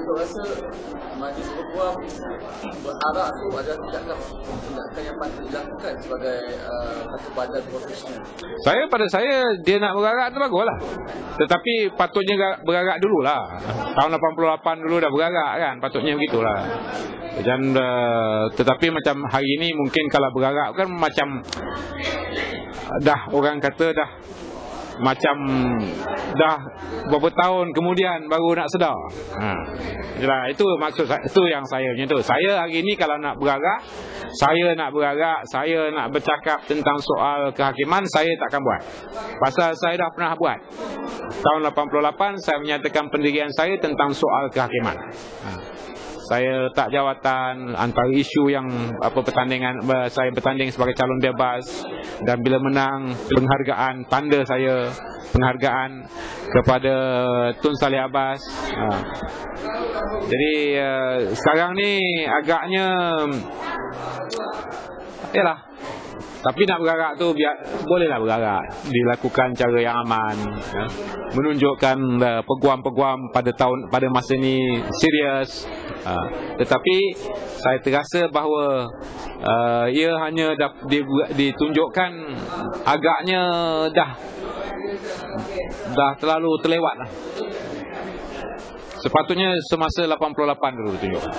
Datuk rasa Majlis Peguam berarak tu adalah tindakan yang patut dilakukan sebagai satu badan profesional? Pada saya dia nak berarak tu baguslah. Tetapi patutnya berarak dululah. Tahun 88 dulu dah berarak kan, patutnya begitulah. Dan tetapi macam hari ini mungkin kalau berarak kan macam dah orang kata dah macam dah beberapa tahun kemudian baru nak sedar. Jelah, itu maksud saya, itu yang saya punya tu. Saya hari ni kalau nak berarak, saya nak bercakap tentang soal kehakiman, saya takkan buat. Pasal saya dah pernah buat. Tahun 88 saya menyatakan pendirian saya tentang soal kehakiman. Saya letak jawatan antara isu yang pertandingan, saya bertanding sebagai calon bebas, dan bila menang penghargaan, tanda saya penghargaan kepada Tun Saleh Abbas. Jadi sekarang ni agaknya yalah. Tapi nak berarak tu bolehlah berarak, dilakukan cara yang aman, menunjukkan peguam-peguam pada masa ni serius. Tetapi saya terasa bahawa ia hanya ditunjukkan agaknya dah terlalu terlewat lah. Sepatutnya semasa 88 dulu ditunjukkan.